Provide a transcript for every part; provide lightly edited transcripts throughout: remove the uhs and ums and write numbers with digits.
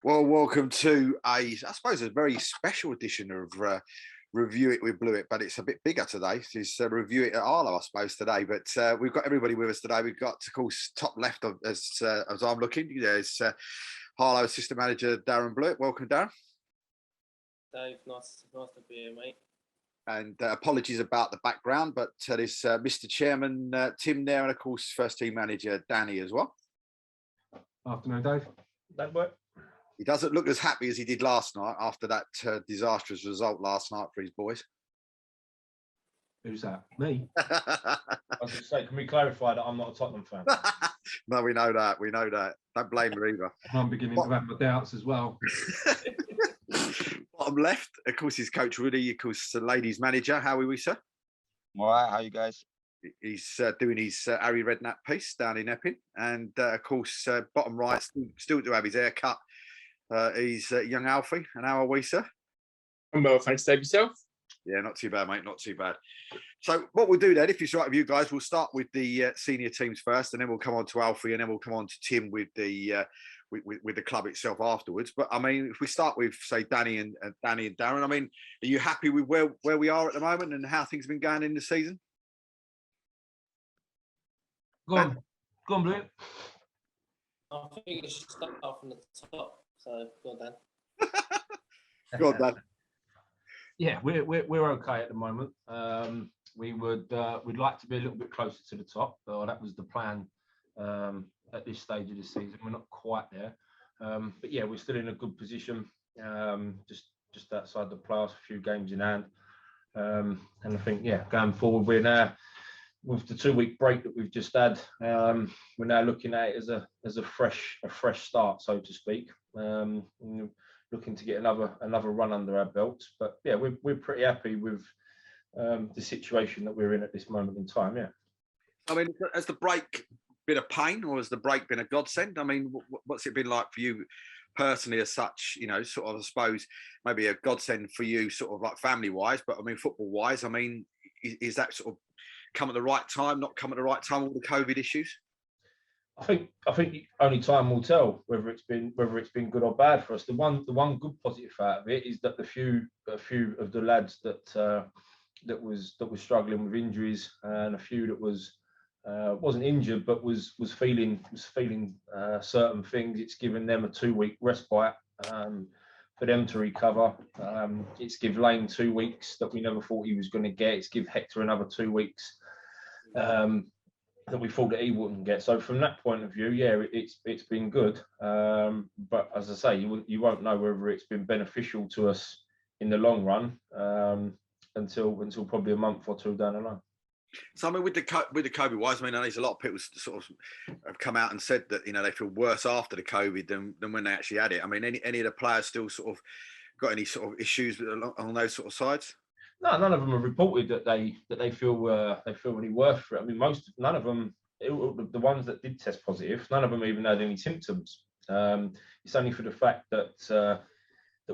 Well, welcome to I suppose, a very special edition of Review It with Blewitt, but it's a bit bigger today. It's Review It at Arlo, I suppose, today. But we've got everybody with us today. We've got, of course, top left of, as I'm looking, there's Harlow assistant manager Darren Blewitt. Welcome, Darren. Dave, nice to be here, mate. And apologies about the background, but there's Mr. Chairman Tim there, and of course, first team manager Danny as well. Afternoon, Dave. That work? He doesn't look as happy as he did last night after that disastrous result last night for his boys. Who's that? Me? I was going to say, can we clarify that I'm not a Tottenham fan? No, we know that. We know that. Don't blame her either. I'm beginning to have my doubts as well. Bottom left, of course, is Coach Ruudy, of course, the ladies' manager. How are we, sir? All right, how you guys? He's doing his Harry Redknapp piece down in Epping. And, of course, bottom right, still to have his hair cut. He's young Alfie. And how are we, sir? I'm well, thanks, Dave. Yourself? Yeah, not too bad, mate. Not too bad. So what we'll do then, if it's right with you guys, we'll start with the senior teams first, and then we'll come on to Alfie, and then we'll come on to Tim with the with the club itself afterwards. But I mean, if we start with, say, Danny and Darren, I mean, are you happy with where we are at the moment and how things have been going in the season? Go on, Blewitt. I think it should start from the top. So go on, Dan. Go on, Dan. Yeah, we're okay at the moment. We'd like to be a little bit closer to the top. That was the plan at this stage of the season. We're not quite there, but yeah, we're still in a good position. Just outside the playoffs, a few games in hand, and I think going forward, we're now with the 2-week break that we've just had. We're now looking at it as a fresh start, so to speak. Looking to get another run under our belts, but yeah, we're pretty happy with the situation that we're in at this moment in time. Yeah, I mean, has the break been a pain, or has the break been a godsend? I mean, what's it been like for you personally, as such? You know, sort of, I suppose maybe a godsend for you, sort of like family wise, but I mean, football wise, I mean, is that sort of come at the right time, not come at the right time, all the COVID issues? I think only time will tell whether it's been good or bad for us. The one good positive out of it is that a few of the lads that was struggling with injuries, and a few that wasn't injured but was feeling certain things. It's given them a 2-week respite for them to recover. It's give Lane 2 weeks that we never thought he was going to get. It's give Hector another 2 weeks that we thought that he wouldn't get. So from that point of view, yeah, it's been good. But as I say, you won't know whether it's been beneficial to us in the long run until probably a month or two down the line. So I mean, with the COVID wise, I mean, I know there's a lot of people sort of have come out and said that, you know, they feel worse after the COVID than when they actually had it. I mean, any of the players still sort of got any sort of issues on those sort of sides? No, none of them have reported that they feel any worse for it. I mean, none of them, the ones that did test positive, none of them even had any symptoms. It's only for the fact that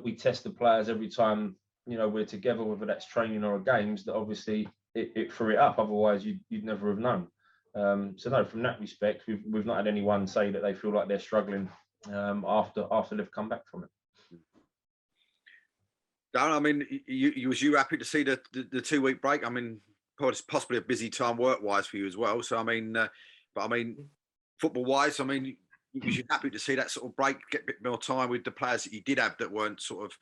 we test the players every time, you know, we're together, whether that's training or games, that obviously it threw it up. Otherwise, you'd never have known. So no, from that respect, we've not had anyone say that they feel like they're struggling after they've come back from it. Darren, I mean, was you happy to see the 2-week break? I mean, possibly a busy time work-wise for you as well. So I mean, but I mean, football-wise, I mean, was you happy to see that sort of break, get a bit more time with the players that you did have that weren't sort of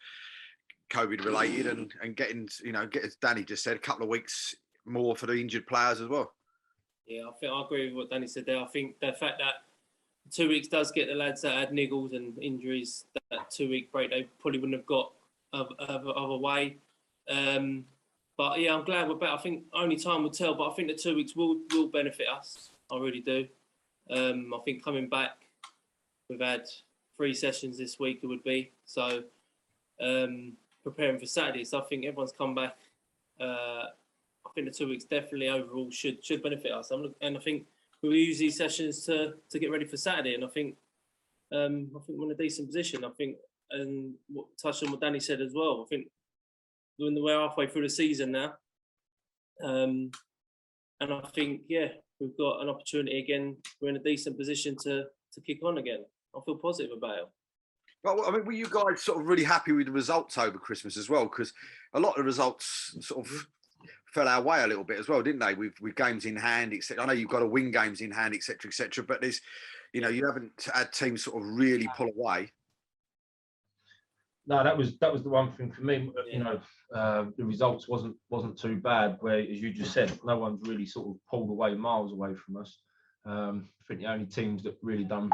COVID-related, and getting, you know, as Danny just said, a couple of weeks more for the injured players as well? Yeah, I think I agree with what Danny said there. I think the fact that 2 weeks does get the lads that had niggles and injuries, that 2-week break they probably wouldn't have got other way. But yeah, I'm glad we're back. I think only time will tell, but I think the 2 weeks will benefit us. I really do. I think coming back, we've had 3 sessions this week, it would be. So preparing for Saturday. So I think everyone's come back. I think the 2 weeks definitely overall should benefit us. And I think we'll use these sessions to get ready for Saturday. And I think we're in a decent position. I think, and touch on what Danny said as well, I think we're halfway through the season now. And I think, yeah, we've got an opportunity again. We're in a decent position to kick on again. I feel positive about it. Well, I mean, were you guys sort of really happy with the results over Christmas as well? Because a lot of the results sort of fell our way a little bit as well, didn't they? With games in hand, etc. I know you've got to win games in hand, etc., etc. But there's, you know, you haven't had teams sort of really pull away. No, that was the one thing for me. You know, the results wasn't too bad. Where, as you just said, no one's really sort of pulled away miles away from us. I think the only teams that really done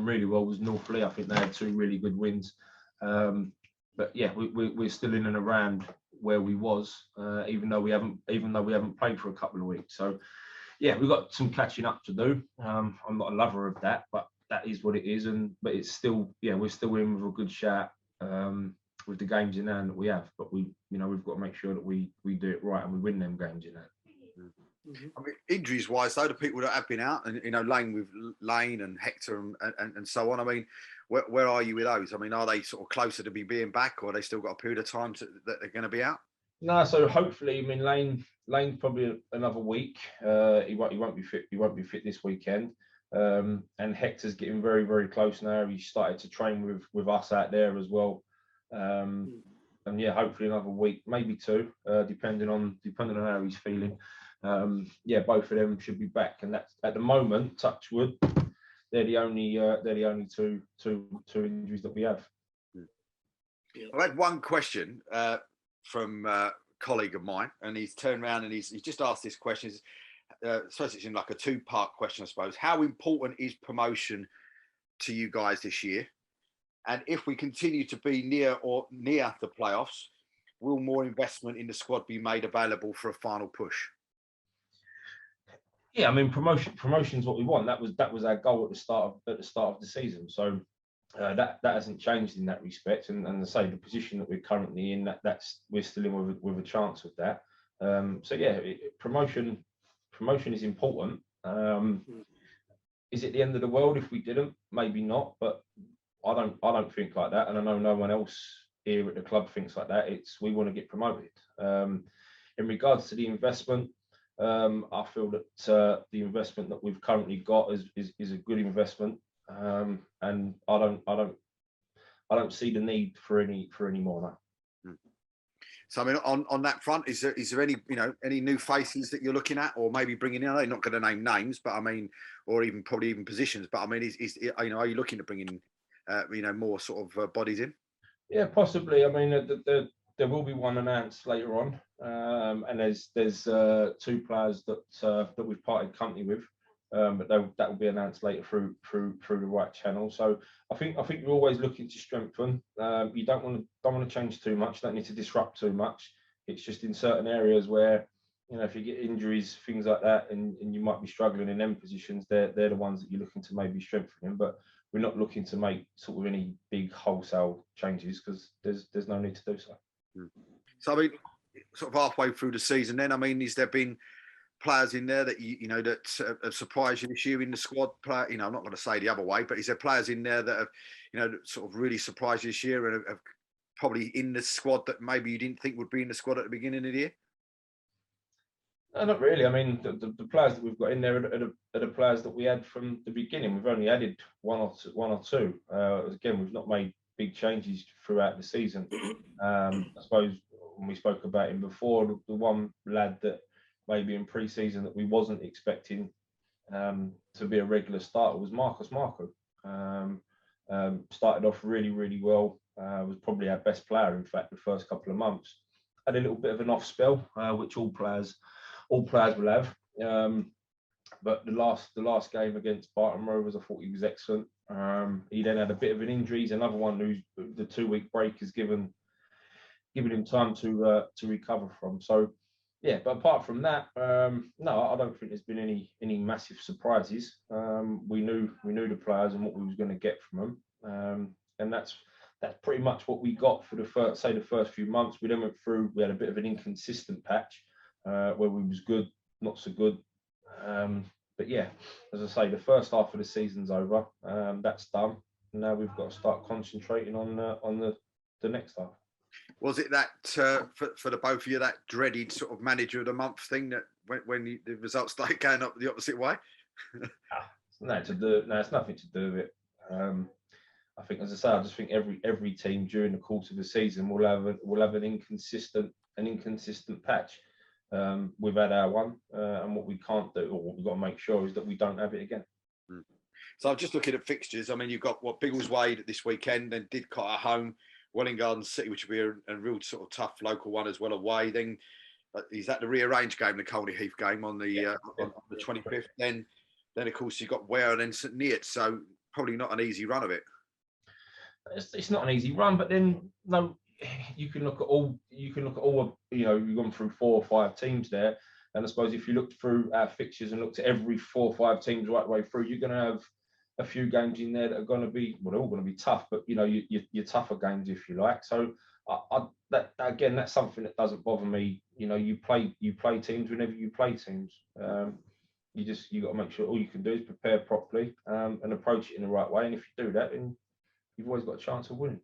really well was Northley. I think they had 2 really good wins. But yeah, we're still in and around where we was, even though we haven't played for a couple of weeks. So yeah, we've got some catching up to do. I'm not a lover of that, but that is what it is. But it's still, yeah, we're still in with a good shout with the games in hand that we have. But we've got to make sure that we do it right and we win them games in hand. I mean, injuries wise, though, the people that have been out, and you know, Lane and Hector and so on. I mean, where are you with those? I mean, are they sort of closer to being back, or are they still got a period of time that they're going to be out? No, so hopefully, I mean, Lane's probably another week. He won't be fit. He won't be fit this weekend. And Hector's getting very, very close now. He started to train with us out there as well. And yeah, hopefully another week, maybe 2, depending on how he's feeling. Yeah, both of them should be back, and that's at the moment, touch wood, they're the only 2 injuries that we have. I had one question from a colleague of mine, and he's turned around and he's just asked this question. So it's in like a 2-part question, I suppose. How important is promotion to you guys this year? And if we continue to be near the playoffs, will more investment in the squad be made available for a final push? Yeah, I mean, promotion is what we want. That was our goal at the start of the season. So that hasn't changed in that respect. And as I say, the position that we're currently in, we're still in with a chance of that. So yeah, promotion is important. Is it the end of the world if we didn't? Maybe not, but I don't think like that, and I know no one else here at the club thinks like that. We want to get promoted. In regards to the investment, I feel that the investment that we've currently got is a good investment, and I don't see the need for any more now. So I mean, on that front, is there any any new faces that you're looking at, or maybe bringing in? I'm not going to name names, but I mean, or probably even positions. But I mean, are you looking to bring in more sort of bodies in? Yeah, possibly. I mean, there will be one announced later on, and there's 2 players that we've parted company with, but that will be announced later through the right channel. So I think you're always looking to strengthen. You don't want to change too much. Don't need to disrupt too much. It's just in certain areas where, if you get injuries, things like that, and you might be struggling in them positions, they're the ones that you're looking to maybe strengthen in. But we're not looking to make sort of any big wholesale changes because there's no need to do so. So I mean, sort of halfway through the season, then I mean, has there been players in there that that have surprised you this year in the squad? I'm not going to say the other way, but is there players in there that have sort of really surprised you this year and have probably in the squad that maybe you didn't think would be in the squad at the beginning of the year? No, not really. I mean, the players that we've got in there are the players that we had from the beginning. We've only added one or two. Again, we've not made big changes throughout the season. I suppose when we spoke about him before, the one lad that maybe in pre-season that we wasn't expecting to be a regular starter was Marcus Marco. Started off really, really well. Was probably our best player, in fact, the first couple of months. Had a little bit of an off spell, which all players will have. But the last game against Barton Rovers, I thought he was excellent. He then had a bit of an injury. He's another one who's the 2-week break has given him time to recover from. So yeah, but apart from that, no, I don't think there's been any massive surprises. We knew the players and what we was going to get from them, and that's pretty much what we got for the first few months. We then went through. We had a bit of an inconsistent patch where we was good, not so good. But yeah, as I say, the first half of the season's over. That's done. Now we've got to start concentrating on the next half. Was it that for the both of you, that dreaded sort of manager of the month thing that when the results started going up the opposite way? No, it's nothing to do with it. I think, as I say, I just think every team during the course of the season will have an inconsistent patch. We've had our one, and what we can't do, or what we've got to make sure, is that we don't have it again. So I'm just looking at fixtures. I mean, you've got Biggleswade this weekend, then Didcot at home, Welling Garden City, which will be a real sort of tough local one as well away. Then is that the rearranged game, the Colney Heath game on the on the 25th? Then of course you've got Ware and then St Neots, so probably not an easy run of it. It's not an easy run, but then no, you can look at all. You've gone through 4 or 5 teams there, and I suppose if you looked through our fixtures and looked at every 4 or 5 teams right the way through, you're going to have a few games in there that are going to be, well, they're all going to be tough, but your tougher games, if you like. So again, that's something that doesn't bother me. You play teams whenever you play teams. You got to make sure all you can do is prepare properly and approach it in the right way. And if you do that, then you've always got a chance of winning.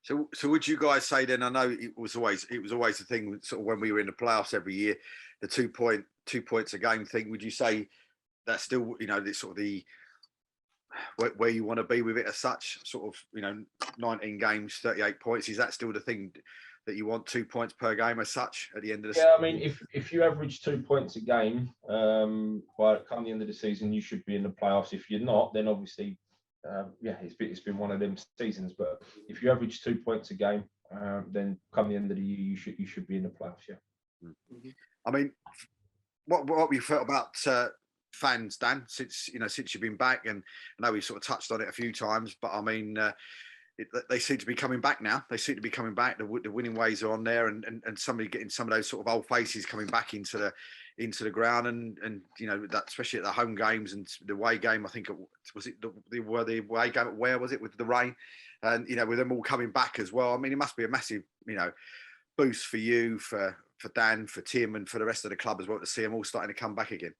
So would you guys say then? I know it was always the thing sort of when we were in the playoffs every year, the 2 points a game thing. Would you say that's still the sort of the where you want to be with it as such? Sort of 19 games, 38 points. Is that still the thing that you want, 2 points per game as such at the end of the season? Yeah, I mean, if you average 2 points a game, by come the end of the season, you should be in the playoffs. If you're not, then obviously. It's been one of them seasons. But if you average 2 points a game, then come the end of the year, you should be in the playoffs. Yeah. I mean, what have you felt about fans, Dan, since you've been back? And I know we sort of touched on it a few times, but I mean, they seem to be coming back now. They seem to be coming back. The winning ways are on there, and somebody getting some of those sort of old faces coming back into the ground, and that especially at the home games and the away game. I think the away game at Ware, was it, with the rain, and with them all coming back as well. I mean, it must be a massive boost for you, for Dan, for Tim, and for the rest of the club as well to see them all starting to come back again.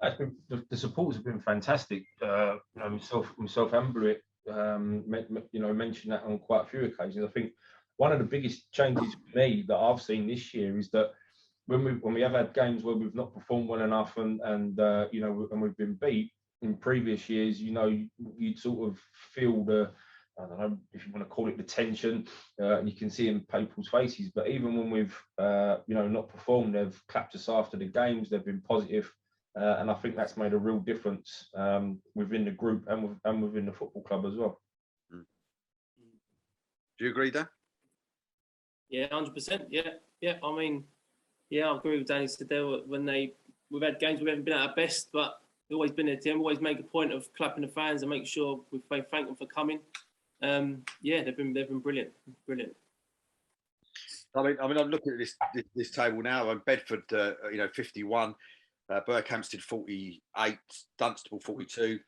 The supports have been fantastic. Myself and Blewitt, mentioned that on quite a few occasions. I think one of the biggest changes for me that I've seen this year is that when we have had games where we've not performed well enough and we've been beat in previous years, you'd sort of feel the, I don't know if you want to call it the tension, and you can see in people's faces. But even when we've not performed, they've clapped us after the games. They've been positive. And I think that's made a real difference within the group and within the football club as well. Do you agree, Dan? Yeah, 100%. Yeah. I mean, I agree with Danny said there. We've had games we haven't been at our best, but we've always been there. Tim always make a point of clapping the fans and make sure we thank them for coming. They've been brilliant. I mean, I'm looking at this table now, and Bedford, 51. Berkhamsted 48, Dunstable 42,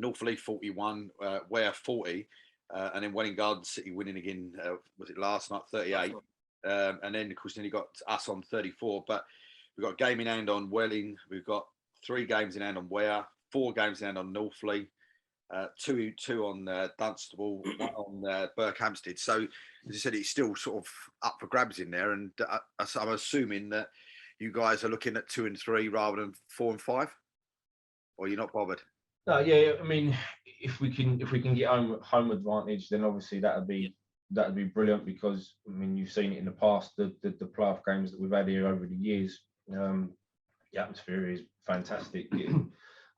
Northleaf 41, Ware 40, and then Welling Garden City winning again. Was it last night? 38, and then of course you got us on 34. But we've got a game in hand on Welling. We've got 3 games in hand on Ware, 4 games in hand on Northleaf, 2 on Dunstable, 1 on Berkhamsted. So as I said, it's still sort of up for grabs in there, and I'm assuming that you guys are looking at 2 and 3 rather than 4 and 5, or you're not bothered? No, yeah. I mean, if we can get home advantage, then obviously that'd be brilliant, because I mean, you've seen it in the past, the playoff games that we've had here over the years. The atmosphere is fantastic.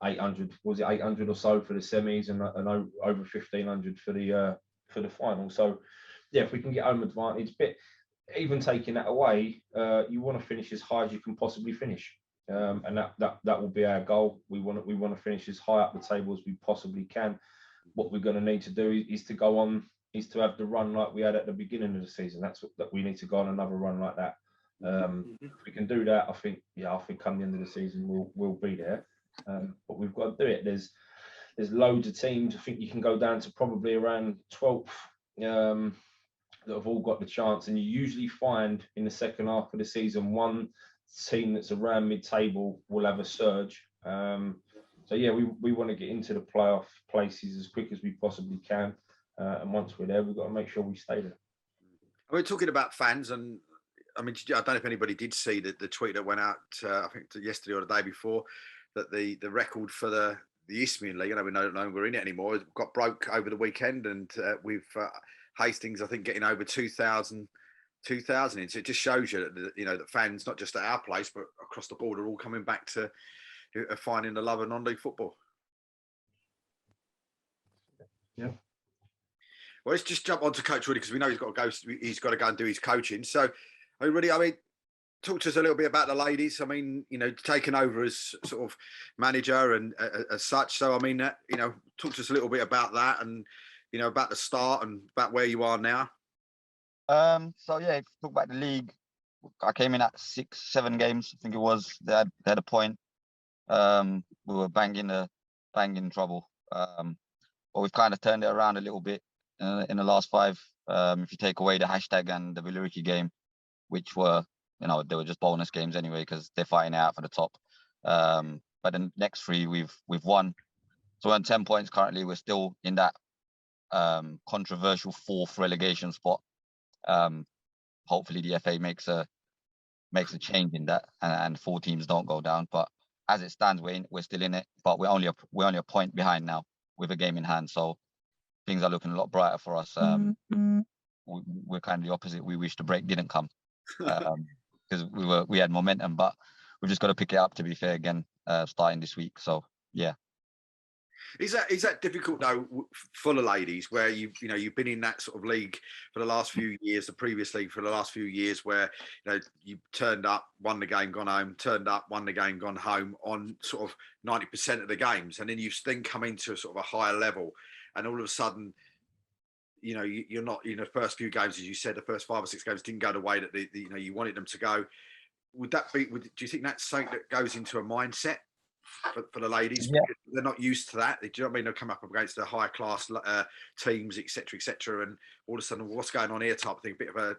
800 or so for the semis, and over 1,500 for the final. So yeah, if we can get home advantage, but even taking that away, you want to finish as high as you can possibly finish, and that will be our goal. We want to finish as high up the table as we possibly can. What we're going to need to do is to have the run like we had at the beginning of the season. That we need to go on another run like that. If we can do that, I think come the end of the season we'll be there. But we've got to do it. There's loads of teams. I think you can go down to probably around 12th. That have all got the chance, and you usually find in the second half of the season one team that's around mid-table will have a surge. So yeah, we want to get into the playoff places as quick as we possibly can, and once we're there, we've got to make sure we stay there. We're talking about fans, and I mean, I don't know if anybody did see the tweet that went out, I think yesterday or the day before, that the record for the Isthmian League. I know we're no longer in it anymore. It got broke over the weekend, and with Hastings, I think, getting over 2,000 in. So it just shows you that that fans, not just at our place, but across the board, are all coming back to finding the love of non-league football. Yeah. Well, let's just jump on to Coach Ruudy, because we know he's got to go. He's got to go and do his coaching. So, Ruudy, talk to us a little bit about the ladies. Taking over as sort of manager and as such. So, talk to us a little bit about that, and about the start and about where you are now. So yeah, if you talk about the league, I came in at 6-7 games, I think it was. They had a point. We were banging trouble. But we've kind of turned it around a little bit in the last 5. If you take away the hashtag and the Blewitt game, which were, they were just bonus games anyway, because they're fighting it out for the top. But the next 3 we've won. So we're on 10 points currently. We're still in that controversial 4th relegation spot. Hopefully the FA makes a change in that, and 4 teams don't go down. But as it stands, we're still in it, but we're only a point behind now with a game in hand. So things are looking a lot brighter for us. We're kind of the opposite. We wish the break didn't come, because we had momentum, but we've just got to pick it up, to be fair, again, starting this week. So yeah. Is that difficult though for the ladies, where you've been in that sort of league for the last few years, the previous league for the last few years, where you turned up, won the game, gone home, turned up, won the game, gone home on sort of 90% of the games, and then you then come into sort of a higher level, and all of a sudden, you're not in the first few games, as you said, the first 5 or 6 games didn't go the way that you wanted them to go. Do you think that's something that goes into a mindset for the ladies? Yeah. Because they're not used to that. Do you know what I mean? They'll come up against the high class teams, etc., and all of a sudden, what's going on here? Type of thing. A bit of a,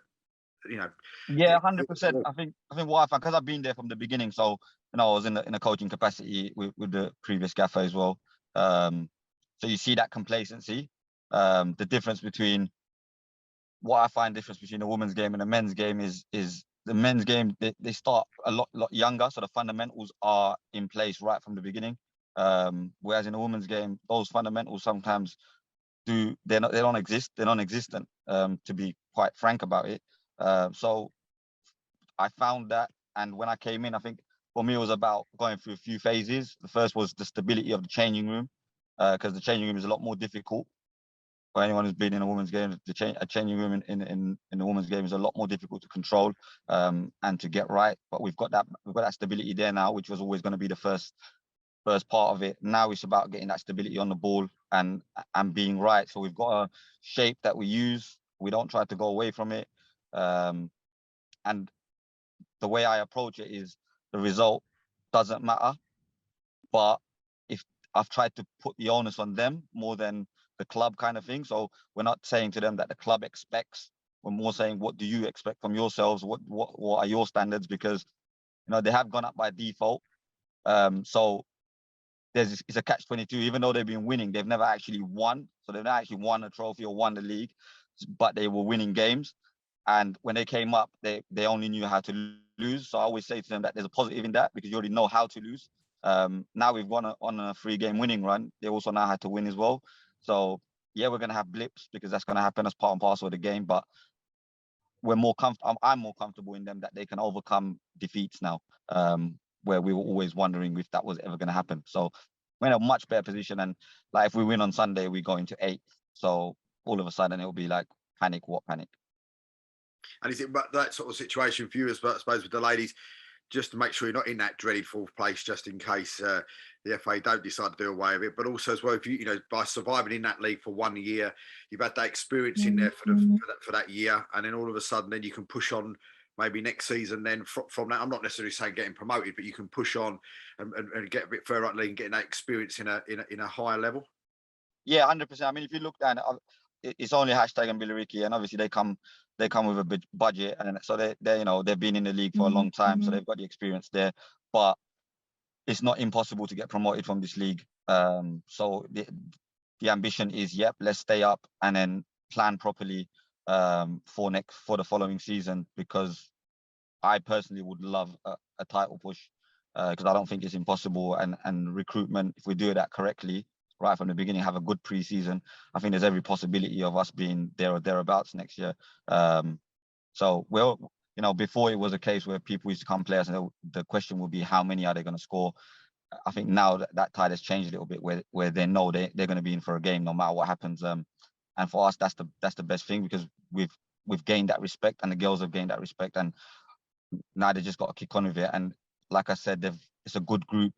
Yeah, 100%. I think what I found, because I've been there from the beginning. So I was in a coaching capacity with the previous gaffer as well. So you see that complacency. The difference between the women's game and the men's game is the men's game, they start a lot younger, so the fundamentals are in place right from the beginning. Whereas in the women's game, those fundamentals sometimes they don't exist. They're non-existent, to be quite frank about it. So I found that, and when I came in, I think for me it was about going through a few phases. The first was the stability of the changing room, because the changing room is a lot more difficult. For anyone who's been in a women's game, a changing room in the women's game is a lot more difficult to control and to get right. But we've got that stability there now, which was always going to be the first part of it. Now it's about getting that stability on the ball and being right. So we've got a shape that we use. We don't try to go away from it. And the way I approach it is the result doesn't matter, but if I've tried to put the onus on them more than the club, kind of thing. So we're not saying to them that the club expects. We're more saying, what do you expect from yourselves? What are your standards? Because they have gone up by default. So it's a catch-22. Even though they've been winning, they've never actually won. So they've not actually won a trophy or won the league, but they were winning games. And when they came up, they only knew how to lose. So I always say to them that there's a positive in that, because you already know how to lose. Now we've gone on a 3-game winning run. They also know how to win as well. So yeah, we're going to have blips, because that's going to happen as part and parcel of the game. But I'm more comfortable in them that they can overcome defeats now, where we were always wondering if that was ever going to happen. So we're in a much better position. And like, if we win on Sunday, we go into 8th. So all of a sudden it'll be like, panic, what panic? And is it that sort of situation for you, I suppose, with the ladies, just to make sure you're not in that dreaded 4th place, just in case the FA don't decide to do away with it? But also as well, if you by surviving in that league for 1 year, you've had that experience in there for that year, and then all of a sudden, then you can push on maybe next season. Then from that, I'm not necessarily saying getting promoted, but you can push on and get a bit further up the league and getting that experience in a higher level. Yeah, 100%. I mean, if you look down, it's only hashtag and Blewitt, and obviously they come with a budget, and so they've been in the league for a long time, so they've got the experience there. But it's not impossible to get promoted from this league. So the ambition is, let's stay up and then plan properly for the following season, because I personally would love a title push. because I don't think it's impossible. And recruitment, if we do that correctly, right from the beginning, have a good pre-season, I think there's every possibility of us being there or thereabouts next year. So we'll, before it was a case where people used to come play us, and the question would be how many are they going to score. I think now that tide has changed a little bit, where they know they're going to be in for a game no matter what happens. And for us, that's the best thing, because we've gained that respect, and the girls have gained that respect, and now they just got to kick on with it. And like I said, it's a good group.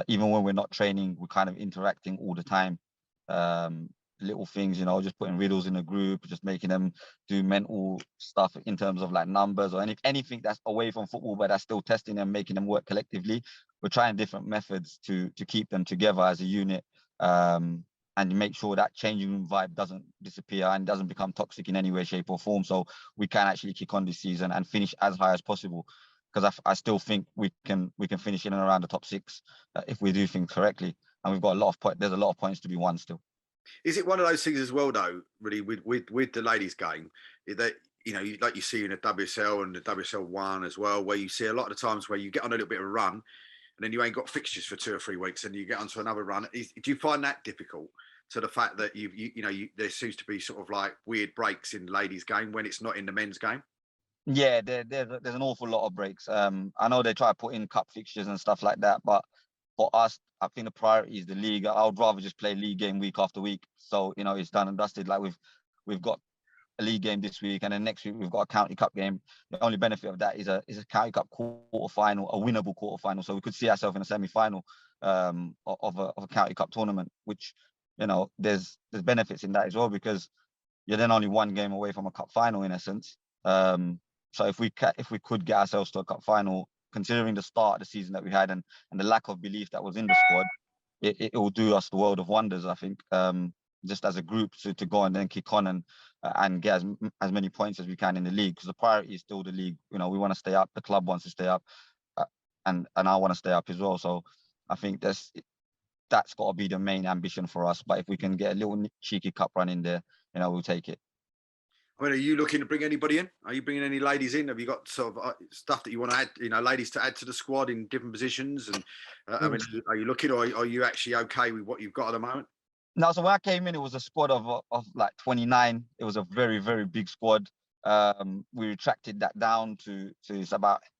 Even when we're not training, we're kind of interacting all the time. Little things, just putting riddles in a group, just making them do mental stuff in terms of like numbers or anything that's away from football, but that's still testing them, making them work collectively. We're trying different methods to keep them together as a unit, and make sure that changing room vibe doesn't disappear and doesn't become toxic in any way, shape or form. So we can actually kick on this season and finish as high as possible. Because I still think we can finish in and around the top 6 if we do things correctly. And we've got there's a lot of points to be won still. Is it one of those things as well, though, really, with the ladies' game, that like you see in the WSL and the WSL1 as well, where you see a lot of the times where you get on a little bit of a run, and then you ain't got fixtures for 2 or 3 weeks, and you get onto another run. Do you find that difficult? To the fact that there seems to be sort of like weird breaks in the ladies' game when it's not in the men's game. Yeah, there's an awful lot of breaks. I know they try to put in cup fixtures and stuff like that, but for us, I think the priority is the league. I would rather just play league game week after week, so it's done and dusted. Like we've got a league game this week, and then next week we've got a county cup game. The only benefit of that is a county cup quarter final, a winnable quarter final. So we could see ourselves in a semi final of a county cup tournament, which there's benefits in that as well, because you're then only one game away from a cup final in essence. So if we could get ourselves to a cup final, considering the start of the season that we had and the lack of belief that was in the squad, it will do us the world of wonders, I think. Just as a group to go and then kick on and get as many points as we can in the league, because the priority is still the league. We want to stay up. The club wants to stay up, and I want to stay up as well. So I think that's got to be the main ambition for us. But if we can get a little cheeky cup run in there, we'll take it. I mean, are you looking to bring anybody in? Are you bringing any ladies in? Have you got sort of stuff that you want to add, ladies to add to the squad in different positions? And I mean, are you looking, or are you actually okay with what you've got at the moment? No, so when I came in, it was a squad of like 29. It was a very, very big squad. We retracted that down to it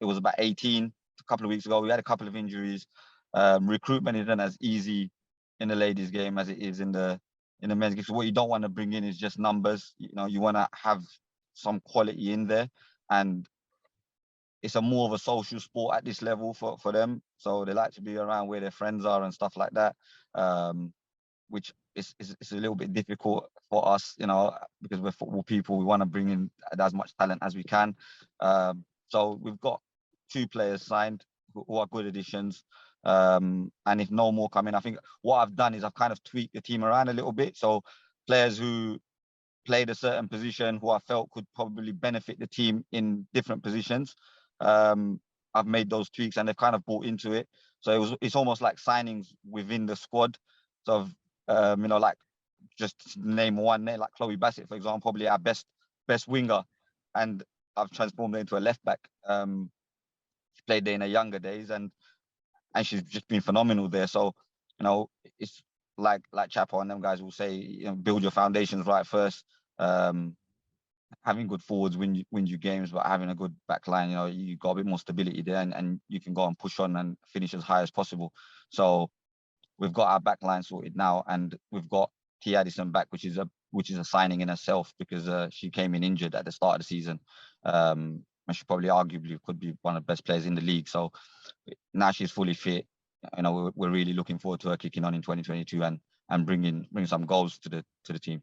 was about 18 a couple of weeks ago. We had a couple of injuries. Recruitment isn't as easy in the ladies' game as it is in the men's game. So what you don't want to bring in is just numbers. You want to have some quality in there, and it's a more of a social sport at this level for them. So they like to be around where their friends are and stuff like that, which is a little bit difficult for us, because we're football people. We want to bring in as much talent as we can. So we've got 2 players signed who are good additions. And if no more come in, I think what I've done is I've kind of tweaked the team around a little bit. So players who played a certain position, who I felt could probably benefit the team in different positions, I've made those tweaks, and they've kind of bought into it. So it's almost like signings within the squad. So like, just to name one name, like Chloe Bassett, for example, probably our best winger, and I've transformed her into a left back. She played there in her younger days, and she's just been phenomenal there. So it's like Chapman and them guys will say, build your foundations right first. Having good forwards win you games, but having a good back line, you got a bit more stability there, and you can go and push on and finish as high as possible. So we've got our back line sorted now, and we've got T. Addison back, which is a signing in herself, because she came in injured at the start of the season. And she probably arguably could be one of the best players in the league. So now she's fully fit. We're really looking forward to her kicking on in 2022 and bringing some goals to the team.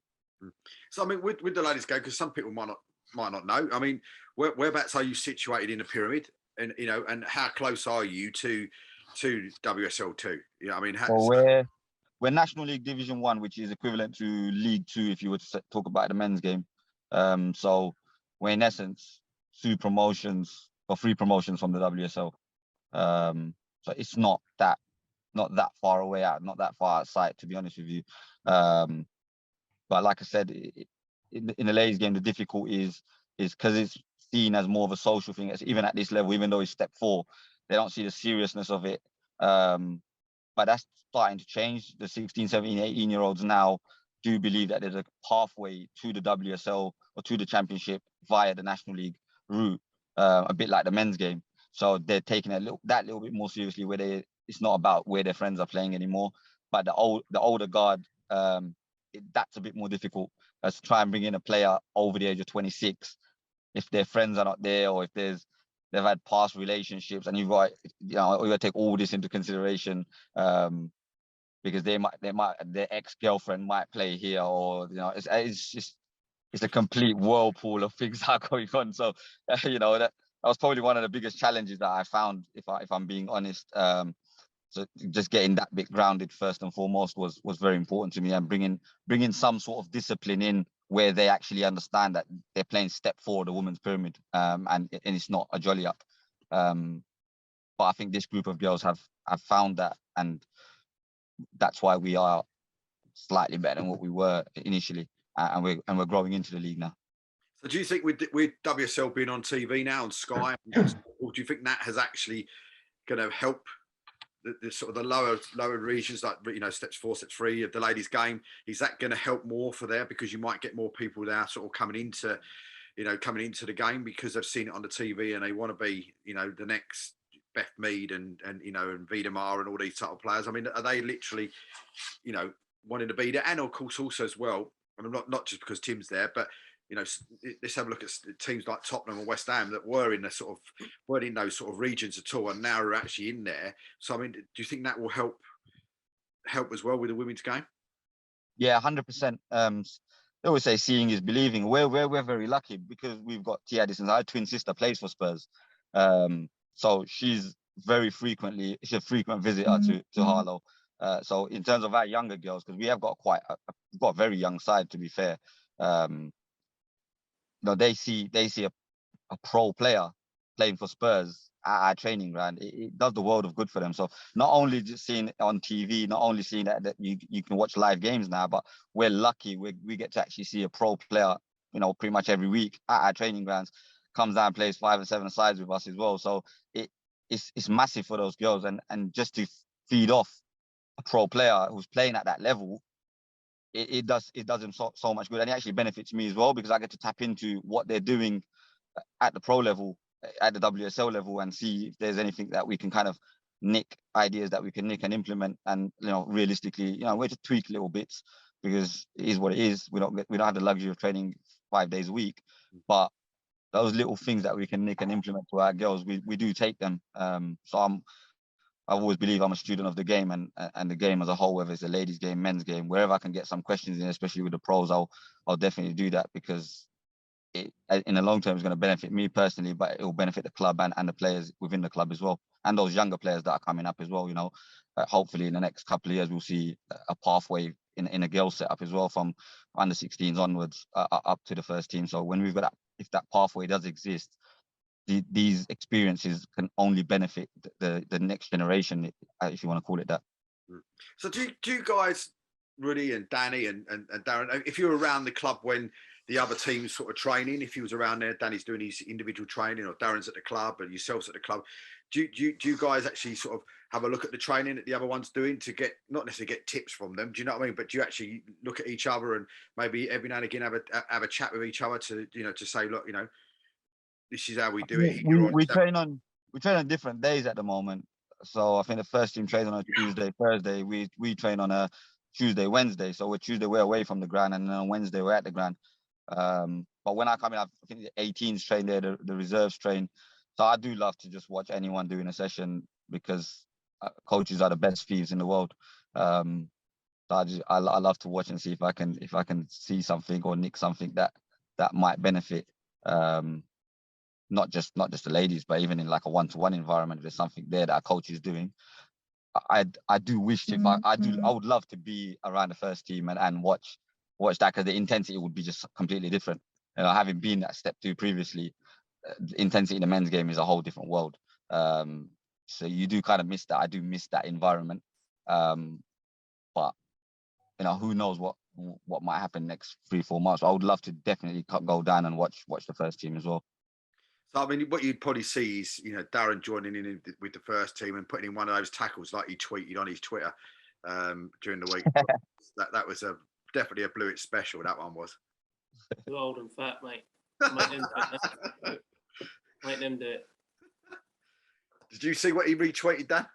So I mean, with the ladies' game, because some people might not know. I mean, whereabouts are you situated in the pyramid, and and how close are you to WSL2? I mean, well, we're National League Division 1, which is equivalent to League 2 if you were to talk about the men's game. So we're in essence 3 promotions from the WSL. So it's not that far away out, not that far outside, to be honest with you. But like I said, in the ladies' game, the difficulty is because it's seen as more of a social thing. It's even at this level, even though it's step 4, They don't see the seriousness of it. But that's starting to change. The 16, 17, 18-year-olds now do believe that there's a pathway to the WSL or to the championship via the National League route, a bit like the men's game. So they're taking it that little bit more seriously, where it's not about where their friends are playing anymore. But the older guard, that's a bit more difficult. To try and bring in a player over the age of 26, if their friends are not there, or if they've had past relationships, and you've got, you got to take all this into consideration, because their ex-girlfriend might play here, or it's a complete whirlpool of things that are going on. So that was probably one of the biggest challenges that I found, if I'm being honest. So just getting that bit grounded first and foremost was very important to me, and bringing some sort of discipline in where they actually understand that they're playing step 4 of the women's pyramid, and it's not a jolly up. But I think this group of girls have found that, and that's why we are slightly better than what we were initially, and we're growing into the league now. So do you think with WSL being on TV now on Sky, or do you think that has actually going to help the sort of the lower regions, like steps 4, steps 3 of the ladies' game? Is that going to help more for there, because you might get more people there sort of coming into the game because they've seen it on the TV and they want to be the next Beth Mead and Vida Mar and all these type of players? I mean, are they literally wanting to be there? And of course also as well, I mean, not just because Tim's there, but let's have a look at teams like Tottenham and West Ham that weren't in those sort of regions at all, and now are actually in there. So I mean, do you think that will help as well with the women's game? Yeah, 100%. They always say seeing is believing. We're very lucky because we've got T. Addison's. Our twin sister plays for Spurs, so she's a frequent visitor to Harlow. So in terms of our younger girls, because we have got we've got a very young side, to be fair. They see a pro player playing for Spurs at our training ground. It does the world of good for them. So not only just seeing it on TV, not only seeing that you can watch live games now, but we're lucky we get to actually see a pro player, pretty much every week at our training grounds, comes down, plays 5 and 7 sides with us as well. So it's massive for those girls, and just to feed off a pro player who's playing at that level, it does them so much good, and it actually benefits me as well, because I get to tap into what they're doing at the pro level, at the WSL level, and see if there's anything that we can kind of ideas that we can nick and implement. And realistically, we're to tweak little bits, because it is what it is. We don't have the luxury of training 5 days a week, but those little things that we can nick and implement to our girls, we do take them. So I've always believed I'm a student of the game, and the game as a whole, whether it's a ladies' game, men's game, wherever I can get some questions in, especially with the pros, I'll definitely do that, because it, in the long term, is going to benefit me personally, but it will benefit the club and the players within the club as well, and those younger players that are coming up as well. Hopefully in the next couple of years we'll see a pathway in a girls setup as well, from under 16s onwards, up to the first team. So when we've got that, if that pathway does exist, these experiences can only benefit the next generation, if you want to call it that. So do you guys, Ruudy and Danny and Darren, if you're around the club when the other team's sort of training, if he was around there, Danny's doing his individual training, or Darren's at the club and yourselves at the club, do you guys actually sort of have a look at the training that the other one's doing, to get, not necessarily get tips from them, do you know what I mean, but do you actually look at each other and maybe every now and again have a chat with each other to to say, look, this is how we do it. We train on different days at the moment. So I think the first team trains on a Tuesday, Thursday. We train on a Tuesday, Wednesday. So we're away from the ground, and then on Wednesday we're at the ground. But when I come in, I think the 18s train there, the reserves train. So I do love to just watch anyone doing a session, because coaches are the best thieves in the world. So I love to watch and see if I can see something or nick something that might benefit. Not just the ladies, but even in like a one-to-one environment, there's something there that a coach is doing. I do wish I would love to be around the first team and watch that, because the intensity would be just completely different. Having been at step 2 previously, the intensity in the men's game is a whole different world. So you do kind of miss that. I do miss that environment. But who knows what might happen next 3-4 months. I would love to definitely go down and watch the first team as well. So, I mean, what you'd probably see is, Darren joining in with the first team and putting in one of those tackles like he tweeted on his Twitter during the week. that was definitely a Blewitt special, that one was. Too old and fat, mate. Make them do it. Make them do it. Did you see what he retweeted, Dan?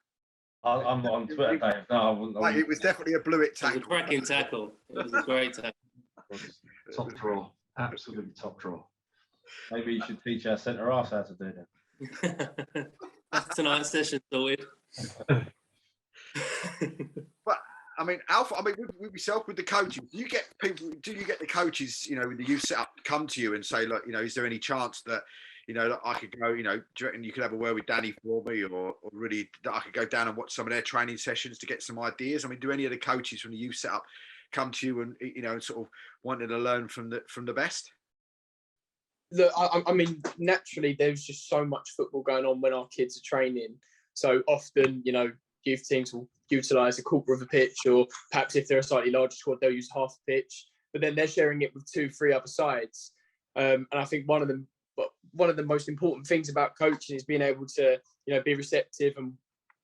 I'm not on Twitter, Dave. No, I wouldn't. Mate, it was definitely a Blewitt It was tackle. a cracking tackle. It was a great tackle. Top draw, absolutely top draw. Maybe you should teach our centre halves how to do that. That's tonight's session sorted. But I mean, Alpha. I mean, with yourself, with the coaches, do you get the coaches, with the youth setup, come to you and say, look, is there any chance that, that I could go, do you reckon you could have a word with Danny for me, or really that I could go down and watch some of their training sessions to get some ideas? I mean, do any of the coaches from the youth setup come to you and, sort of wanting to learn from the best? Look, I mean, naturally, there's just so much football going on when our kids are training. So often, youth teams will utilise a quarter of a pitch, or perhaps if they're a slightly larger squad, they'll use half a pitch. But then they're sharing it with 2-3 other sides. And I think one of the most important things about coaching is being able to, be receptive. And,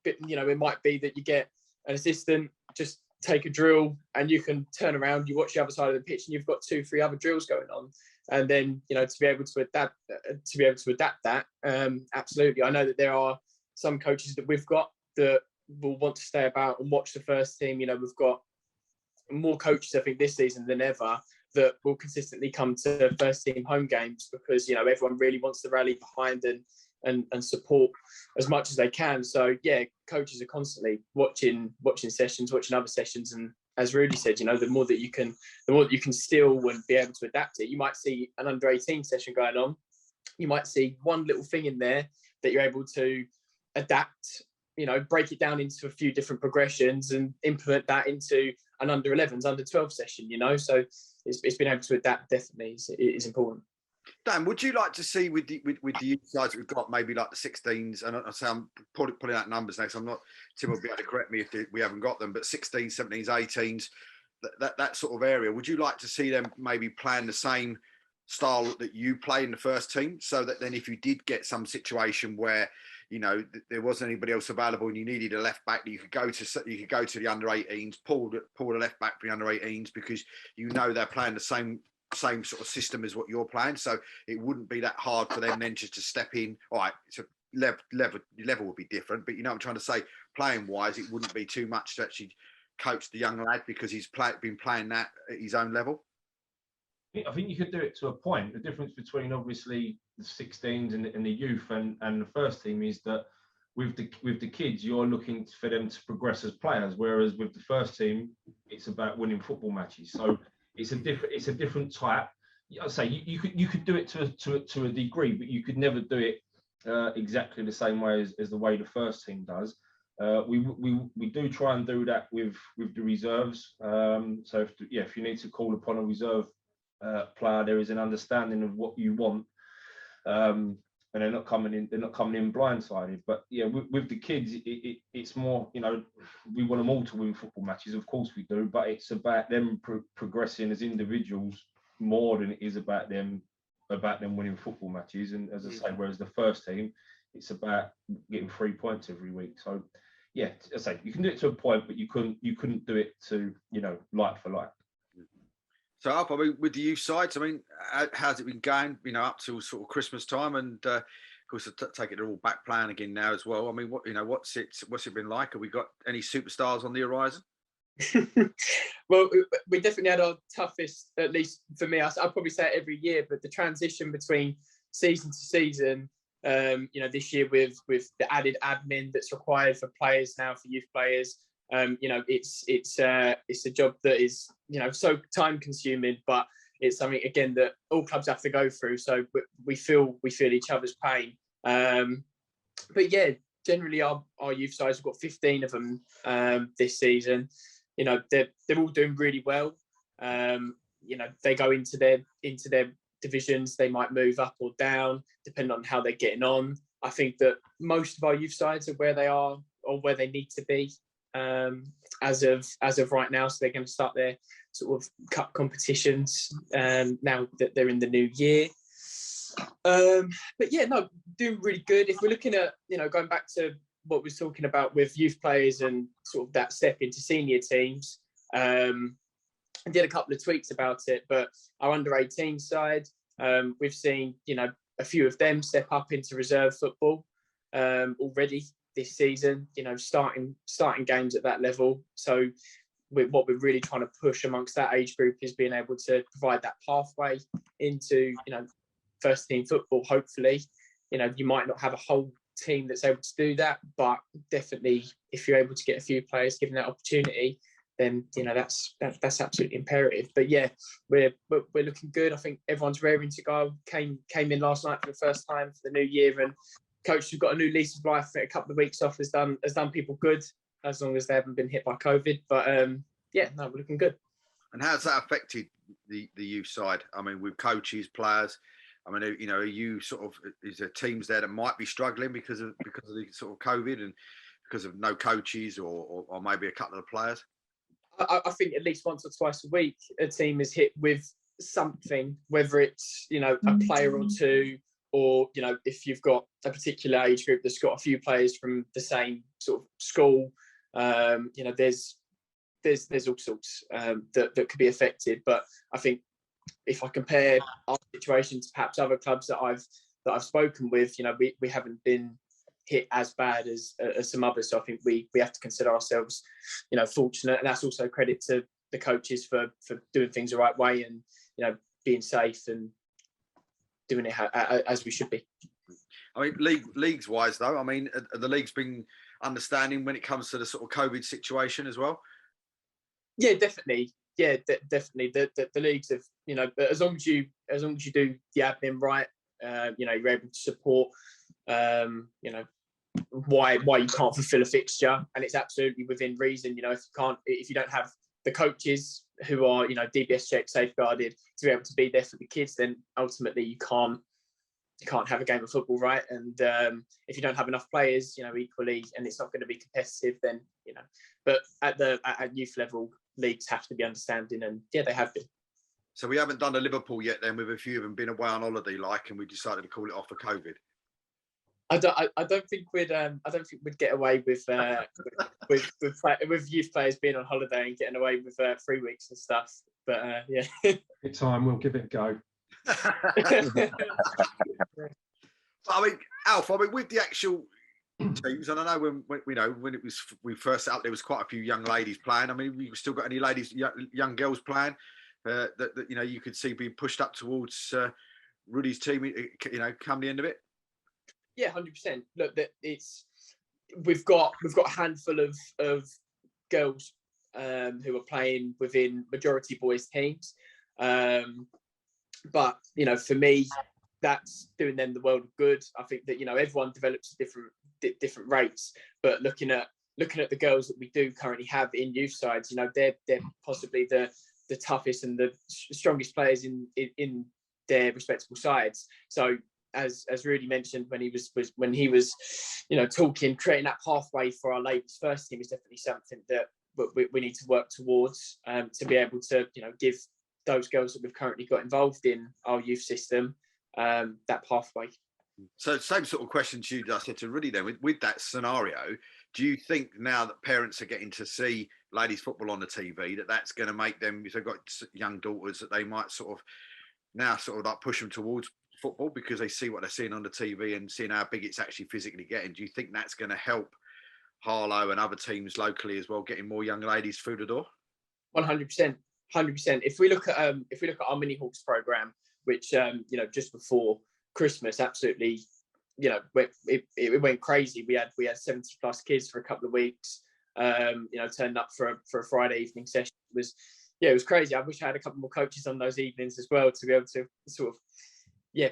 it might be that you get an assistant, just take a drill and you can turn around, you watch the other side of the pitch and you've got 2-3 other drills going on. And then, to be able to adapt that, absolutely. I know that there are some coaches that we've got that will want to stay about and watch the first team. We've got more coaches, I think, this season than ever that will consistently come to first team home games because, everyone really wants to rally behind and support as much as they can. So, yeah, coaches are constantly watching sessions, watching other sessions. And as Ruudy said, the more that you can still and be able to adapt it. You might see an under 18 session going on. You might see one little thing in there that you're able to adapt, break it down into a few different progressions and implement that into an under 11s, under 12 session, So it's been able to adapt definitely is important. Dan, would you like to see with the youth sides that we've got, maybe like the 16s, and I say I'm pulling out numbers now, so I'm not, Tim will be able to correct me if we haven't got them, but 16s, 17s, 18s, that sort of area, would you like to see them maybe playing the same style that you play in the first team, so that then if you did get some situation where, there wasn't anybody else available and you needed a left back, you could go to the under 18s, pull the left back for the under 18s because they're playing the same sort of system as what you're playing, so it wouldn't be that hard for them then just to step in. All right, so level would be different, but I'm trying to say, playing wise, it wouldn't be too much to actually coach the young lad because he's been playing that at his own level. I think you could do it to a point. The difference between obviously the 16s and the youth and the first team is that with the kids, you're looking for them to progress as players, whereas with the first team, it's about winning football matches. So it's a different type. I say you could do it to a degree, but you could never do it exactly the same way as the way the first team does. We do try and do that with the reserves. So if you need to call upon a reserve player, there is an understanding of what you want, and they're not coming in blindsided. But yeah, with the kids, it's more, we want them all to win football matches, of course we do, but it's about them progressing as individuals more than it is about them winning football matches. And as I say, whereas the first team, it's about getting 3 points every week. So yeah, as I say, you can do it to a point, but you couldn't do it to like for like. So, Alfie, I mean, with the youth sides, I mean, how's it been going? Up till sort of Christmas time, and of course, take it all back playing again now as well. I mean, what's it been like? Have we got any superstars on the horizon? Well, we definitely had our toughest, at least for me. I'll probably say it every year, but the transition between season to season, this year with the added admin that's required for players now, for youth players. It's a job that is so time consuming, but it's something again that all clubs have to go through. So we feel each other's pain. But yeah, generally our youth sides, we've got 15 of them this season. They're all doing really well. They go into their divisions. They might move up or down depending on how they're getting on. I think that most of our youth sides are where they are or where they need to be. As of right now, so they're going to start their sort of cup competitions now that they're in the new year. But yeah, no, doing really good. If we're looking at, going back to what we were talking about with youth players and sort of that step into senior teams, I did a couple of tweets about it, but our under-18 side, we've seen, a few of them step up into reserve football already this season, starting games at that level. So what we're really trying to push amongst that age group is being able to provide that pathway into, first team football. Hopefully, you might not have a whole team that's able to do that, but definitely if you're able to get a few players given that opportunity, then that's absolutely imperative. But yeah, we're looking good. I think everyone's raring to go. Came in last night for the first time for the new year, and coach who's got a new lease of life. A couple of weeks off has done people good, as long as they haven't been hit by COVID. But yeah, no, we're looking good. And how's that affected the youth side? I mean, with coaches, players. I mean, are you sort of, is there teams there that might be struggling because of the sort of COVID and because of no coaches or maybe a couple of players? I think at least once or twice a week, a team is hit with something, whether it's, a player or two, or, if you've got a particular age group that's got a few players from the same sort of school, there's all sorts that could be affected. But I think if I compare our situation to perhaps other clubs that I've spoken with, we haven't been hit as bad as some others. So I think we have to consider ourselves, fortunate, and that's also credit to the coaches for doing things the right way and being safe and doing it as we should be. I mean, leagues wise though, I mean, are the leagues been understanding when it comes to the sort of COVID situation as well? Yeah, definitely. Yeah, definitely. The leagues have, as long as you do the admin right, you're able to support, why you can't fulfill a fixture, and it's absolutely within reason. If you don't have the coaches who are, DBS checked, safeguarded to be able to be there for the kids, then ultimately you can't have a game of football, right? And if you don't have enough players, equally, and it's not going to be competitive, then But at youth level, leagues have to be understanding, and yeah, they have been. So we haven't done a Liverpool yet, then, with a few of them been away on holiday, and we decided to call it off for COVID. I don't think we'd get away with youth players being on holiday and getting away with 3 weeks and stuff. But yeah, Good time, we'll give it a go. I mean, Alf, with the actual teams, and I know when we first set up, there was quite a few young ladies playing. I mean, you still got any ladies, young girls playing that you could see being pushed up towards Ruudy's team, come the end of it? Yeah, 100%. Look, we've got a handful of girls who are playing within majority boys teams, but for me, that's doing them the world of good. I think that everyone develops at different rates, but looking at the girls that we do currently have in youth sides, they're possibly the toughest and the strongest players in their respectable sides. So as Ruudy mentioned when he was talking, creating that pathway for our ladies first team is definitely something that we need to work towards, to be able to give those girls that we've currently got involved in our youth system that pathway. So same sort of question to you that I said to Ruudy then, with that scenario, do you think now that parents are getting to see ladies football on the TV, that's going to make them, if they've got young daughters, that they might sort of like push them towards football because they see what they're seeing on the TV and seeing how big it's actually physically getting? Do you think that's going to help Harlow and other teams locally as well, getting more young ladies through the door? 100%. If we look at our Mini Hawks program, which just before Christmas, absolutely, it went crazy. We had 70 plus kids for a couple of weeks. Turned up for a Friday evening session. It was crazy. I wish I had a couple more coaches on those evenings as well to be able to sort of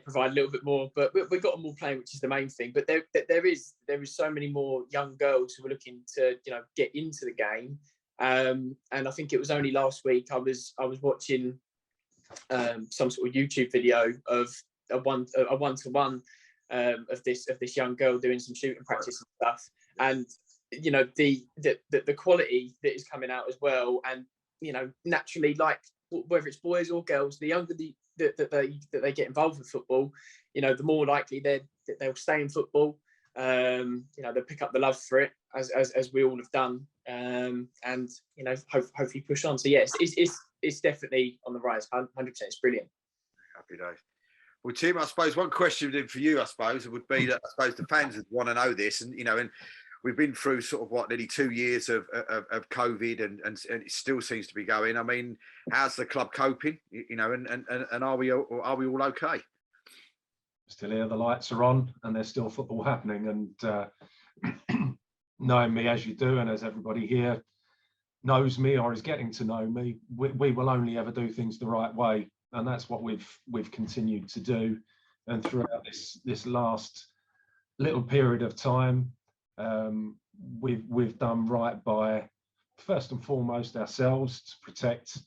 provide a little bit more. But we got them all playing, which is the main thing. But there is so many more young girls who are looking to get into the game. And I think it was only last week I was watching some sort of YouTube video of a one-to-one of this young girl doing some shooting practice and stuff, and the quality that is coming out as well, and naturally, like whether it's boys or girls, the younger that they get involved with football, you know, the more likely they'll stay in football. You know, they'll pick up the love for it as we all have done, and you know, hopefully push on. So yes, it's definitely on the rise. 100%, it's brilliant. Happy days. Well, Tim, I suppose one question then for you, I suppose, would be that I suppose the fans would want to know this, and you know, and we've been through sort of nearly 2 years of COVID, and it still seems to be going. I mean, how's the club coping? You know, and are we all okay? Still here, the lights are on, and there's still football happening. And knowing me as you do, and as everybody here knows me or is getting to know me, we will only ever do things the right way, and that's what we've continued to do. And throughout this last little period of time, we've done right by, first and foremost, ourselves, to protect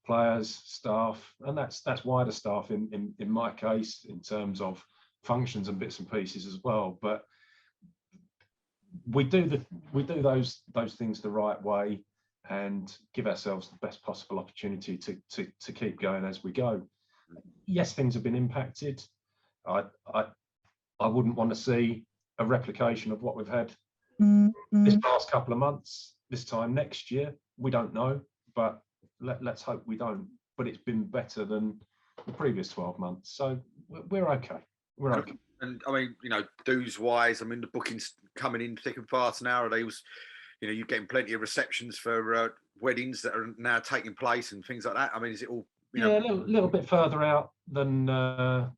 players, staff, and that's wider staff in my case, in terms of functions and bits and pieces as well. But we do those things the right way and give ourselves the best possible opportunity to keep going as we go. Yes, things have been impacted. I wouldn't want to see a replication of what we've had this past couple of months this time next year. We don't know, but let's hope we don't. But it's been better than the previous 12 months, so we're okay. We're okay. And I mean, you know, dues wise, I mean, the bookings coming in thick and fast now. Are they, you know, you're getting plenty of receptions for weddings that are now taking place and things like that? I mean, is it all? You know, a little bit further out than the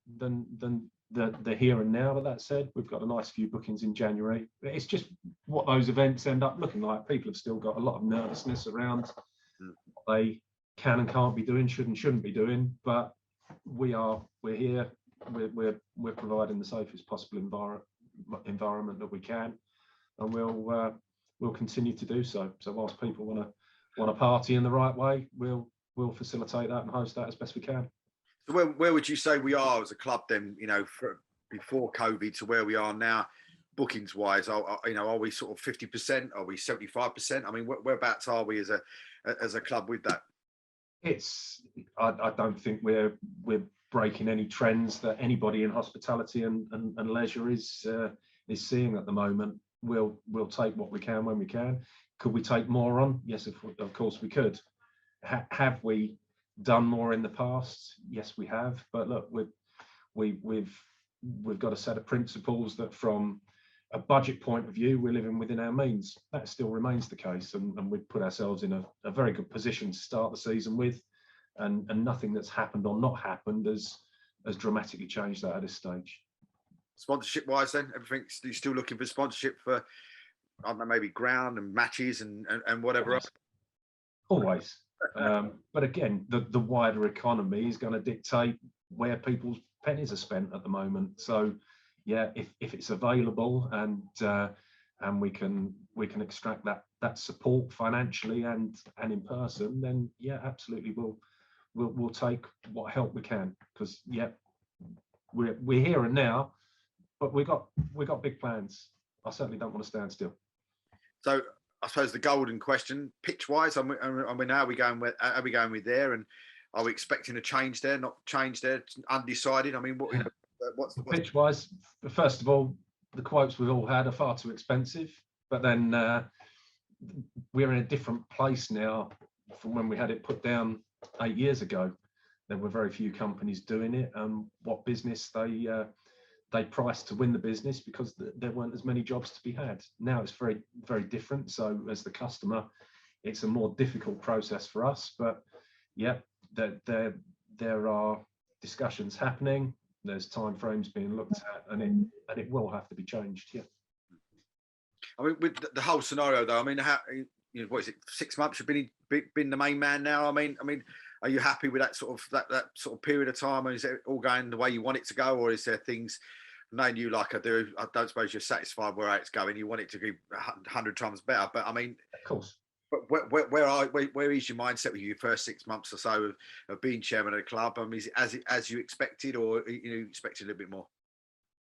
here and now. But that said, we've got a nice few bookings in January. It's just what those events end up looking like. People have still got a lot of nervousness around what they can and can't be doing, should and shouldn't be doing. But we're here. We're providing the safest possible environment that we can, and we'll continue to do so. So whilst people want to party in the right way, we'll facilitate that and host that as best we can. So where would you say we are as a club then? You know, before COVID to where we are now, bookings wise? You know, are we sort of 50%? Are we 75%? I mean, whereabouts are we as a club with that? I don't think we're breaking any trends that anybody in hospitality and leisure is seeing at the moment. We'll take what we can when we can. Could we take more on? Yes, of course we could. Have we done more in the past? Yes, we have. But look, we've got a set of principles that, from a budget point of view, we're living within our means. That still remains the case, and we've put ourselves in a very good position to start the season with, and nothing that's happened or not happened has dramatically changed that at this stage. Sponsorship wise, then, you're still looking for sponsorship for, I don't know, maybe ground and matches and whatever else? Always. But again, the wider economy is going to dictate where people's pennies are spent at the moment. So yeah, if it's available and we can extract that support financially and in person, then yeah, absolutely we'll take what help we can, because yeah, we're here and now, but we got big plans. I certainly don't want to stand still. So I suppose the golden question, pitch wise, I mean, how are we going with there, and are we expecting a change there? Not change there? Undecided. I mean, what's pitch wise? First of all, the quotes we've all had are far too expensive. But then we're in a different place now from when we had it put down 8 years ago. There were very few companies doing it, and what business they priced to win the business, because there weren't as many jobs to be had. Now it's very, very different. So as the customer, it's a more difficult process for us. But yeah, there are discussions happening. There's timeframes being looked at, and it will have to be changed. Yeah. I mean, with the whole scenario, though, I mean, how, you know, what is it? 6 months you've been the main man now. I mean, are you happy with that sort of period of time? Or is it all going the way you want it to go, or is there things? Knowing you like I do, I don't suppose you're satisfied where it's going. You want it to be 100 times better. But I mean, of course. But where is your mindset with your first 6 months or so of being chairman of the club? I mean, is it as you expected, or you expected a little bit more?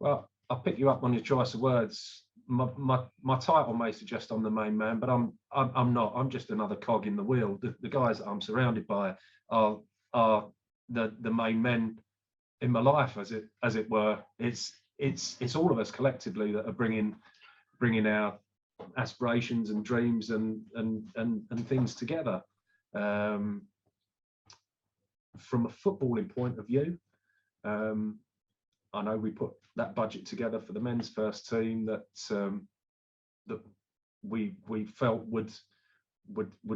Well, I'll pick you up on your choice of words. My title may suggest I'm the main man, but I'm not. I'm just another cog in the wheel. The guys that I'm surrounded by are the main men in my life, as it were. It's all of us collectively that are bringing our aspirations and dreams and things together. From a footballing point of view, I know we put that budget together for the men's first team that we felt would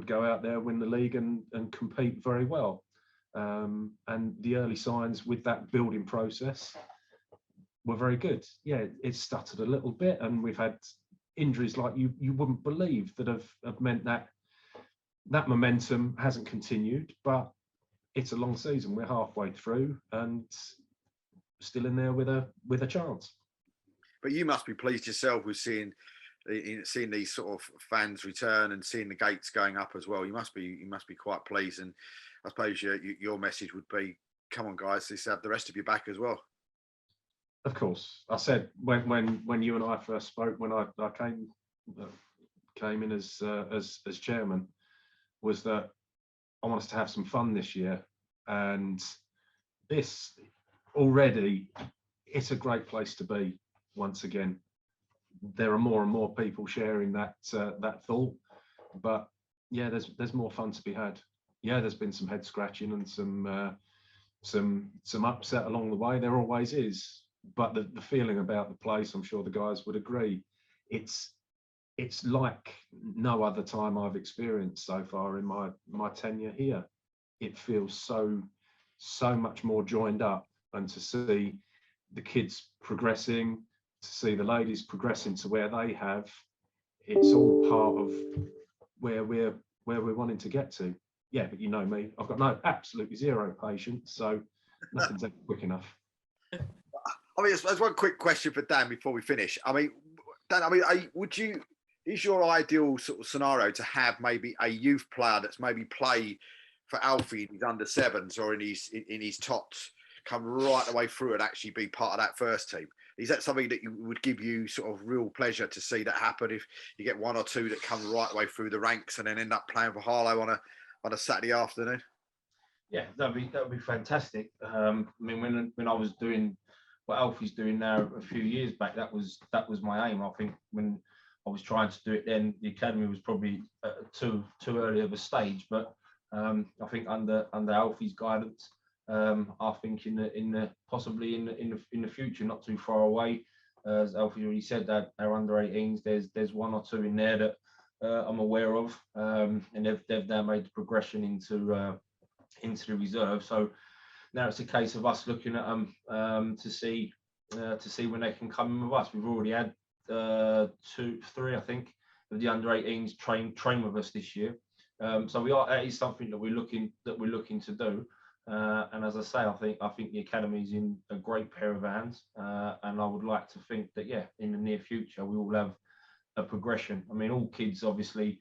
go out there, win the league and compete very well. And the early signs with that building process were very good. Yeah, it stuttered a little bit, and we've had injuries like you wouldn't believe that have meant that momentum hasn't continued. But it's a long season. We're halfway through and still in there with a chance. But you must be pleased yourself with seeing these sort of fans return and seeing the gates going up as well. You must be quite pleased. And I suppose your message would be, come on guys, let's have the rest of you back as well. Of course, I said when you and I first spoke, when I came in as chairman, was that I want us to have some fun this year, and this already, it's a great place to be. Once again, there are more and more people sharing that thought, but yeah, there's more fun to be had. Yeah, there's been some head scratching and some upset along the way. There always is. But the feeling about the place, I'm sure the guys would agree, it's like no other time I've experienced so far in my tenure here. It feels so much more joined up, and to see the kids progressing, to see the ladies progressing to where they have, it's all part of where we're wanting to get to. Yeah, but you know me, I've got absolutely zero patience, so nothing's ever quick enough. I mean, there's one quick question for Dan before we finish. I mean, Dan, is your ideal sort of scenario to have maybe a youth player that's maybe play for Alfie in his under sevens or in his tots, come right the way through and actually be part of that first team? Is that something that would give you sort of real pleasure to see that happen, if you get one or two that come right the way through the ranks and then end up playing for Harlow on a Saturday afternoon? Yeah, that'd be fantastic. I mean, when I was doing what Alfie's doing now a few years back, that was my aim. I think when I was trying to do it then, the academy was probably too early of a stage. But I think under Alfie's guidance, I think possibly in the future, not too far away, as Alfie already said, that our under 18s, there's one or two in there that I'm aware of, and they've now made the progression into the reserve. So now it's a case of us looking at them to see when they can come in with us. We've already had 3, I think, of the under 18s train with us this year. So that is something that we're looking to do. And as I say, I think the academy's in a great pair of hands, and I would like to think that in the near future we will have a progression. I mean, all kids obviously,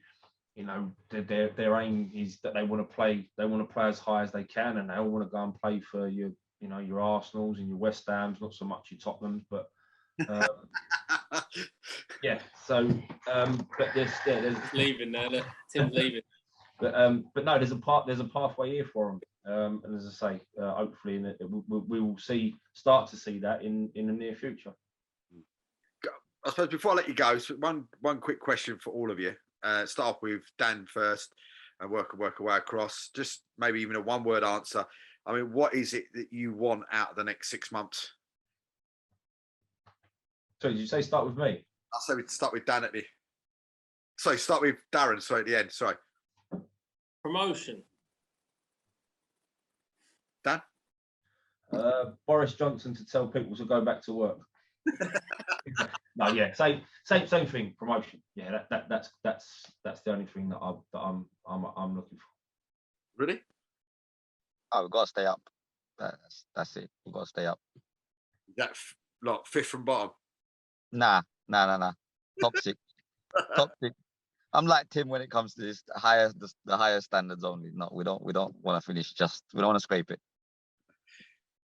you know, their aim is that they want to play as high as they can, and they all want to go and play for your Arsenals and your West Hams, not so much your Tottenhams, but yeah. So but there's leaving now. Tim's leaving. But no, there's a pathway here for them, and as I say, hopefully we will start to see that in the near future. I suppose before I let you go, so one quick question for all of you. Start off with Dan first and work our way across. Just maybe even a one-word answer. I mean, what is it that you want out of the next 6 months? So did you say start with me? I'll say we start with Dan start with Darren. Sorry, at the end. Sorry. Promotion. Dan? Boris Johnson to tell people to go back to work. No, yeah, same thing. Promotion. Yeah, that's the only thing that I'm looking for. Really? Oh, we've got to stay up. That's it. We've got to stay up. Is that like fifth from bottom? Nah. Top 6. Top 6. I'm like Tim when it comes to this, the higher standards only. No, we don't want to finish. We don't want to scrape it.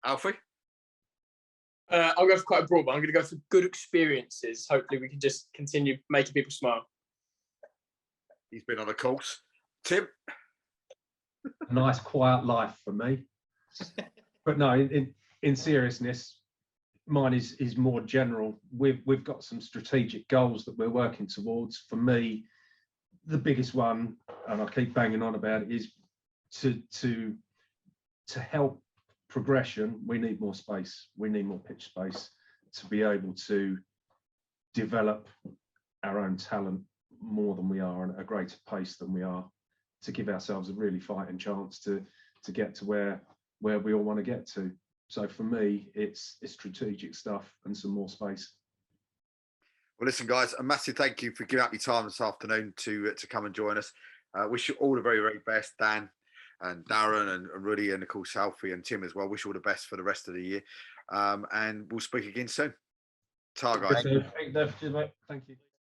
Alfie? I'll go for quite a broad one. I'm going to go for good experiences. Hopefully we can just continue making people smile. He's been on a course. Tim? A nice quiet life for me. But no, in seriousness, mine is more general. We've got some strategic goals that we're working towards. For me, the biggest one, and I keep banging on about it, is to help progression. We need more space. We need more pitch space to be able to develop our own talent more than we are, and at a greater pace than we are, to give ourselves a really fighting chance to get to where we all want to get to. So for me, it's strategic stuff and some more space. Well, listen, guys, a massive thank you for giving up your time this afternoon to come and join us. Wish you all the very, very best, Dan and Darren and Ruudy, and of course Alfie and Tim as well. Wish you all the best for the rest of the year, and we'll speak again soon. Ta, guys. Thank you.